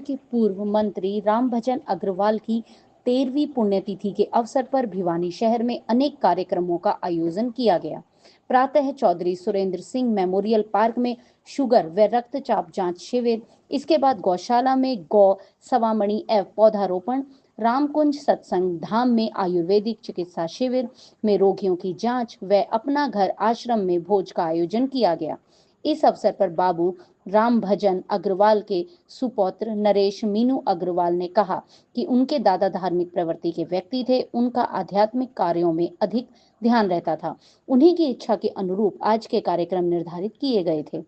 के पूर्व मंत्री रामभजन अग्रवाल की 13वीं पुण्यतिथि के अवसर पर भिवानी शहर में अनेक कार्यक्रमों का आयोजन किया गया। प्रातः चौधरी सुरेंद्र सिंह मेमोरियल पार्क में शुगर व रक्तचाप जांच शिविर, इसके बाद गौशाला में गौ सवामणि एवं पौधारोपण, रामकुंज सत्संग धाम में आयुर्वेदिक चिकित्सा शिविर में रोगियों की जांच व अपना घर आश्रम में भोज का आयोजन किया गया। इस अवसर पर बाबू रामभजन अग्रवाल के सुपौत्र नरेश मीनू अग्रवाल ने कहा कि उनके दादा धार्मिक प्रवृत्ति के व्यक्ति थे। उनका आध्यात्मिक कार्यों में अधिक ध्यान रहता था। उन्हीं की इच्छा के अनुरूप आज के कार्यक्रम निर्धारित किए गए थे।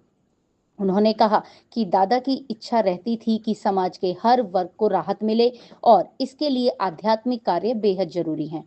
उन्होंने कहा कि दादा की इच्छा रहती थी कि समाज के हर वर्ग को राहत मिले और इसके लिए आध्यात्मिक कार्य बेहद जरूरी हैं।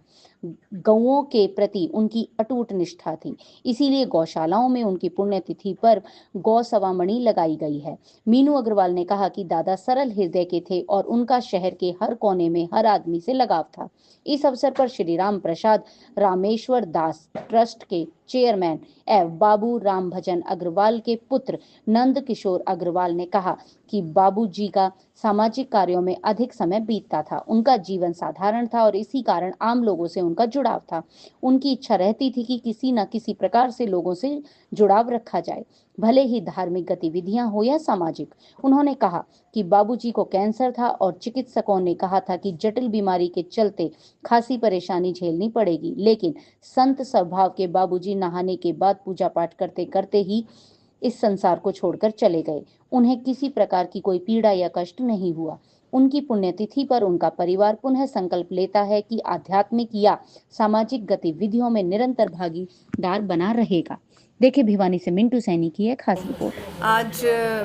गौओं के प्रति उनकी अटूट निष्ठा थी, इसीलिए गौशालाओं में उनकी पुण्यतिथि पर गौ सवामणि लगाई गई है। मीनू अग्रवाल ने कहा कि दादा सरल हृदय के थे और उनका शहर के हर कोने में हर आदमी से लगाव था। इस अवसर पर श्री राम प्रसाद रामेश्वर दास ट्रस्ट के चेयरमैन एवं बाबू रामभजन अग्रवाल के पुत्र नंद किशोर अग्रवाल ने कहा कि बाबूजी का सामाजिक कार्यों में अधिक समय बीतता था। उनका जीवन साधारण था और इसी कारण आम लोगों से उनका जुड़ाव था। उनकी इच्छा रहती थी कि किसी न किसी प्रकार से लोगों से जुड़ाव रखा जाए, भले ही धार्मिक गतिविधियां हो या सामाजिक। उन्होंने कहा कि बाबूजी को कैंसर था और चिकित्सकों ने कहा था कि जटिल बीमारी के चलते खासी परेशानी झेलनी पड़ेगी, लेकिन संत स्वभाव के बाबूजी नहाने के बाद पूजा पाठ करते करते ही इस संसार को छोड़कर चले गए। उन्हें किसी प्रकार की कोई पीड़ा या कष्ट नहीं हुआ। उनकी पुण्यतिथि पर उनका परिवार पुनः संकल्प लेता है कि आध्यात्मिक या सामाजिक गतिविधियों में निरंतर भागीदार बना रहेगा। देखिए भिवानी से मिंटू सैनी की एक खास रिपोर्ट। आज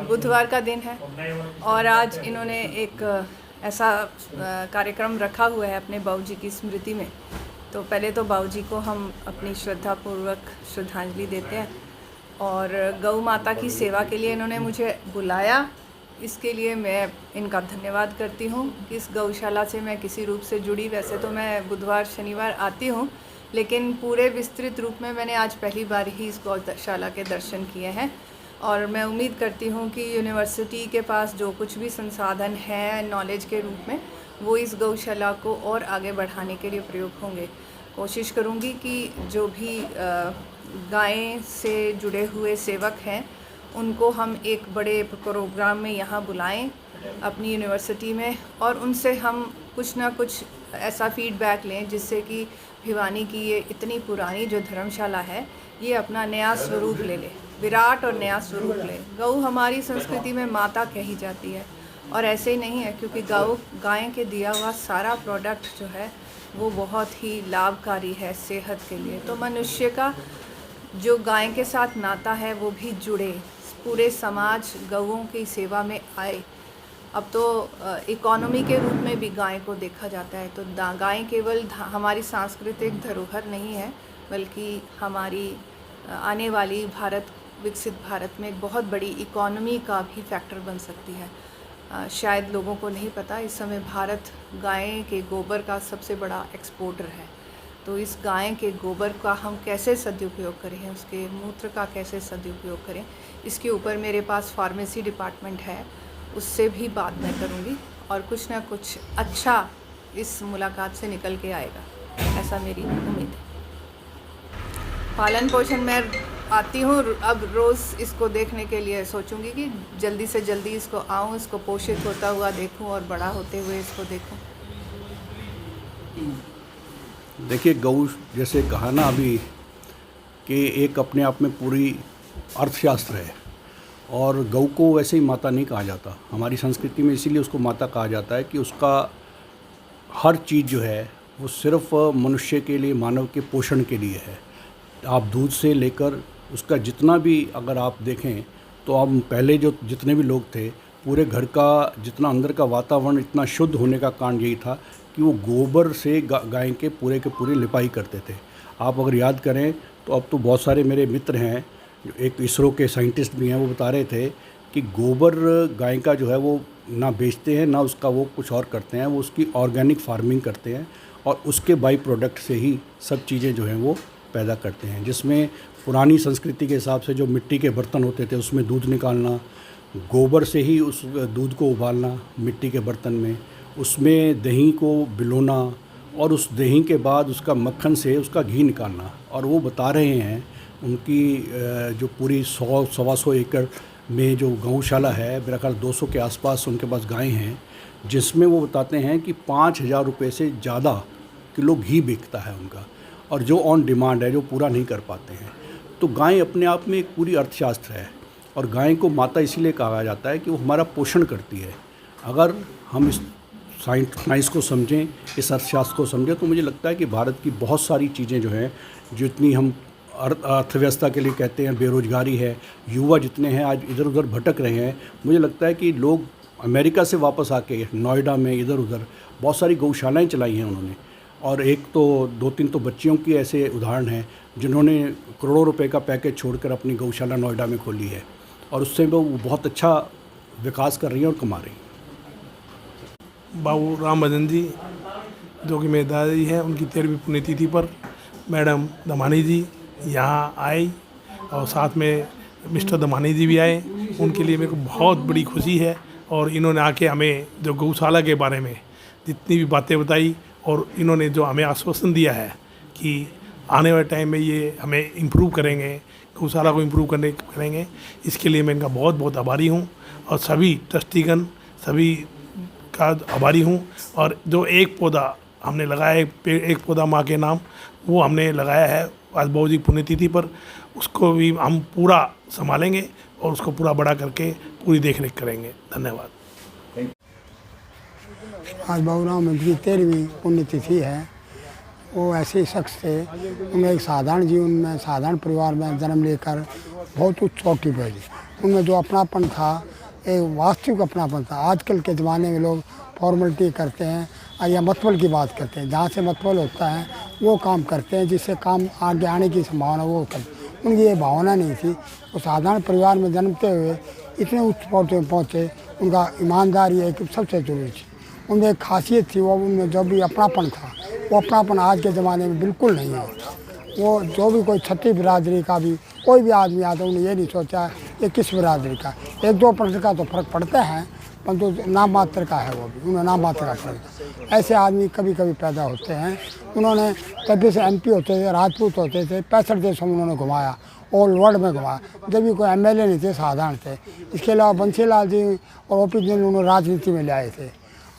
बुधवार का दिन है और आज इन्होंने एक ऐसा कार्यक्रम रखा हुआ है अपने बाबूजी की स्मृति में। तो पहले तो बाबूजी को हम अपनी श्रद्धापूर्वक श्रद्धांजलि देते हैं और गौ माता की सेवा के लिए इन्होंने मुझे बुलाया, इसके लिए मैं इनका धन्यवाद करती हूँ कि इस गौशाला से मैं किसी रूप से जुड़ी। वैसे तो मैं बुधवार शनिवार आती हूँ, लेकिन पूरे विस्तृत रूप में मैंने आज पहली बार ही इस गौशाला के दर्शन किए हैं और मैं उम्मीद करती हूँ कि यूनिवर्सिटी के पास जो कुछ भी संसाधन है नॉलेज के रूप में, वो इस गौशाला को और आगे बढ़ाने के लिए प्रयोग होंगे। कोशिश करूँगी कि जो भी गाय से जुड़े हुए सेवक हैं उनको हम एक बड़े प्रोग्राम में यहाँ बुलाएं अपनी यूनिवर्सिटी में और उनसे हम कुछ ना कुछ ऐसा फीडबैक लें जिससे कि भिवानी की ये इतनी पुरानी जो धर्मशाला है ये अपना नया स्वरूप ले ले, विराट और नया स्वरूप ले। गौ हमारी संस्कृति में माता कही जाती है और ऐसे ही नहीं है, क्योंकि गाय के दिया हुआ सारा प्रोडक्ट जो है वो बहुत ही लाभकारी है सेहत के लिए। तो मनुष्य का जो गाय के साथ नाता है वो भी जुड़े, पूरे समाज गौओं की सेवा में आए। अब तो इकोनॉमी के रूप में भी गाय को देखा जाता है। तो गाय केवल हमारी सांस्कृतिक धरोहर नहीं है, बल्कि हमारी आने वाली विकसित भारत में एक बहुत बड़ी इकोनॉमी का भी फैक्टर बन सकती है। शायद लोगों को नहीं पता, इस समय भारत गाय के गोबर का सबसे बड़ा एक्सपोर्टर है। तो इस गाय के गोबर का हम कैसे सदुपयोग करें, उसके मूत्र का कैसे सदुपयोग करें, इसके ऊपर मेरे पास फार्मेसी डिपार्टमेंट है, उससे भी बात मैं करूँगी और कुछ ना कुछ अच्छा इस मुलाकात से निकल के आएगा, ऐसा मेरी उम्मीद है। पालन पोषण मैं आती हूँ, अब रोज़ इसको देखने के लिए सोचूंगी कि जल्दी से जल्दी इसको आऊँ, इसको पोषित होता हुआ देखूँ और बड़ा होते हुए इसको देखूँ। देखिए, गौ जैसे कहा ना अभी कि एक अपने आप में पूरी अर्थशास्त्र है और गौ को वैसे ही माता नहीं कहा जाता हमारी संस्कृति में, इसीलिए उसको माता कहा जाता है कि उसका हर चीज़ जो है वो सिर्फ मनुष्य के लिए, मानव के पोषण के लिए है। आप दूध से लेकर उसका जितना भी अगर आप देखें तो आप पहले जो जितने भी लोग थे, पूरे घर का जितना अंदर का वातावरण इतना शुद्ध होने का कारण यही था कि वो गोबर से गाय के पूरे लिपाई करते थे। आप अगर याद करें तो अब तो बहुत सारे मेरे मित्र हैं, एक इसरो के साइंटिस्ट भी हैं, वो बता रहे थे कि गोबर गाय का जो है वो ना बेचते हैं ना उसका वो कुछ और करते हैं, वो उसकी ऑर्गेनिक फार्मिंग करते हैं और उसके बाई प्रोडक्ट से ही सब चीज़ें जो हैं वो पैदा करते हैं। जिसमें पुरानी संस्कृति के हिसाब से जो मिट्टी के बर्तन होते थे उसमें दूध निकालना, गोबर से ही उस दूध को उबालना मिट्टी के बर्तन में, उसमें दही को बिलोना और उस दही के बाद उसका मक्खन से उसका घी निकालना। और वो बता रहे हैं उनकी जो पूरी 100-125 एकड़ में जो गौशाला है, मेरा ख्याल 200 के आसपास उनके पास गायें हैं, जिसमें वो बताते हैं कि 5,000 रुपये से ज़्यादा किलो घी बिकता है उनका, और जो ऑन डिमांड है, जो पूरा नहीं कर पाते हैं। तो गाय अपने आप में एक पूरी अर्थशास्त्र है, और गाय को माता इसीलिए कहा जाता है कि वो हमारा पोषण करती है। अगर हम इस साइंस को समझें, इस अर्थशास्त्र को समझें, तो मुझे लगता है कि भारत की बहुत सारी चीज़ें जो हैं, जितनी हम अर्थव्यवस्था के लिए कहते हैं, बेरोजगारी है, युवा जितने हैं आज इधर उधर भटक रहे हैं, मुझे लगता है कि लोग अमेरिका से वापस आके नोएडा में इधर उधर बहुत सारी गौशालाएं चलाई हैं उन्होंने। और एक तो 2-3 तो बच्चियों की ऐसे उदाहरण हैं जिन्होंने करोड़ों रुपए का पैकेज छोड़कर अपनी गौशाला नोएडा में खोली है, और उससे वो बहुत अच्छा विकास कर रही हैं और कमा रही हैं। बाबू राम भजन जी, जो कि मेरे दादाजी हैं, उनकी 13वीं पुण्यतिथि पर मैडम दमानी जी यहाँ आई और साथ में मिस्टर दमानी जी भी आए। उनके लिए मेरे को बहुत बड़ी खुशी है, और इन्होंने आके हमें जो गौशाला के बारे में जितनी भी बातें बताई, और इन्होंने जो हमें आश्वासन दिया है कि आने वाले टाइम में ये हमें इम्प्रूव करेंगे, गौशाला को इम्प्रूव करेंगे, इसके लिए मैं इनका बहुत बहुत आभारी हूँ। और सभी ट्रस्टीगण सभी का आभारी हूँ। और जो एक पौधा हमने लगाया है, एक पौधा माँ के नाम, वो हमने लगाया है आज बाबू जी पुण्यतिथि पर, उसको भी हम पूरा संभालेंगे और उसको पूरा बड़ा करके पूरी देखरेख करेंगे। धन्यवाद। आज बाबू राम भजन की 13वीं पुण्यतिथि है। वो ऐसे शख्स थे, उनमें एक साधारण जीवन में, साधारण परिवार में जन्म लेकर बहुत उच्च चोटी पर गए। उनमें जो अपनापन था, एक वास्तविक अपनापन था। आजकल के ज़माने में लोग फॉर्मेलिटी करते हैं या मतबल की बात करते हैं, जहाँ से मतबल होता है वो काम करते हैं, जिससे काम आगे आने की संभावना वो करते। उनकी ये भावना नहीं थी। वो साधारण परिवार में जन्मते हुए इतने उच्च पहुँचे पहुँचे। उनका ईमानदारी एक सबसे जरूरी थी। उनमें एक खासियत थी, वो उनमें जो भी अपनापन था, वो अपनापन आज के ज़माने में बिल्कुल नहीं है। वो जो भी कोई छठी बिरादरी का भी कोई भी आदमी आता है, उन्होंने ये नहीं सोचा ये किस बिरादरी का। 1-2% का तो फ़र्क पड़ता है, परंतु नाम मात्र का है, वो भी उन्हें नाम मात्र का फ़र्क। ऐसे आदमी कभी कभी पैदा होते हैं। उन्होंने तभी से MP होते थे, राजपूत होते थे, 65 देशों में उन्होंने घुमाया, ऑल वर्ल्ड में घुमाया। जब भी कोई MLA नहीं थे, साधारण थे। इसके अलावा बंसीलाल जी और OP जिन उन्होंने राजनीति में ले आए थे,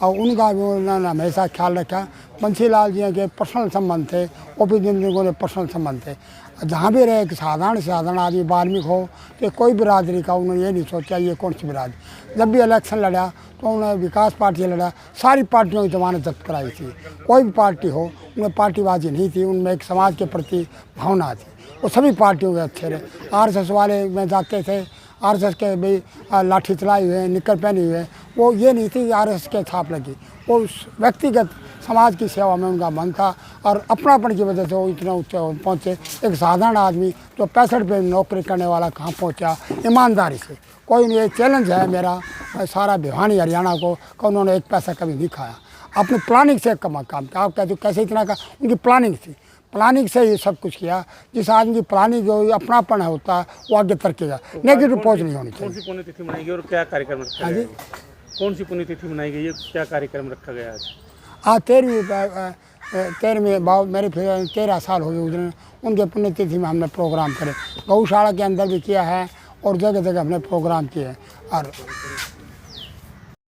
और उनका भी उन्होंने हमेशा ख्याल रखा। बंसीलाल जी के पर्सनल संबंध थे, OP जिन के पर्सनल संबंध थे। जहाँ भी रहे, एक साधारण से साधारण आदमी वाल्मीकि हो, तो कोई बिरादरी का उन्होंने ये नहीं सोचा ये कौन सी बिरादरी। जब भी इलेक्शन लड़ा तो उन्होंने विकास पार्टी लड़ा, सारी पार्टियों की जमानत जब्त कराई थी। कोई भी पार्टी हो, उनमें पार्टीबाजी नहीं थी, उनमें एक समाज के प्रति भावना थी। वो सभी पार्टियों के अच्छे रहे। RSS वाले में जाते थे, RSS के भी लाठी चलाई हुए, निक्कर पहनी हुए, वो ये नहीं थी कि RSS के छाप लगी। वो उस व्यक्तिगत समाज की सेवा में उनका मन था, और अपनापन की वजह से वो इतना ऊंचे पहुँचे। एक साधारण आदमी जो 65 पे नौकरी करने वाला कहाँ पहुँचा, ईमानदारी से। कोई नहीं, ये चैलेंज है मेरा सारा भिवानी हरियाणा को कि उन्होंने एक पैसा कभी नहीं खाया, अपनी प्लानिंग से काम किया। आप कहते हो कैसे इतना का, उनकी प्लानिंग थी, प्लानिंग से ये सब कुछ किया। जिस आदमी की प्लानिंग जो अपनापन होता है वो आगे तरकेगा। नेगेटिव पहुँच नहीं होनी चाहिए। कौन सी पुण्यतिथि मनाई गई और क्या कार्यक्रम रखा गया? कौन सी पुण्यतिथि मनाई गई है, क्या कार्यक्रम रखा गया आज? आज 13वीं बाबू मेरे फिर 13 साल हो गए उस दिन। उनके पुण्यतिथि में हमने प्रोग्राम करे, गौशाला के अंदर भी किया है और जगह जगह हमने प्रोग्राम किए हैं। और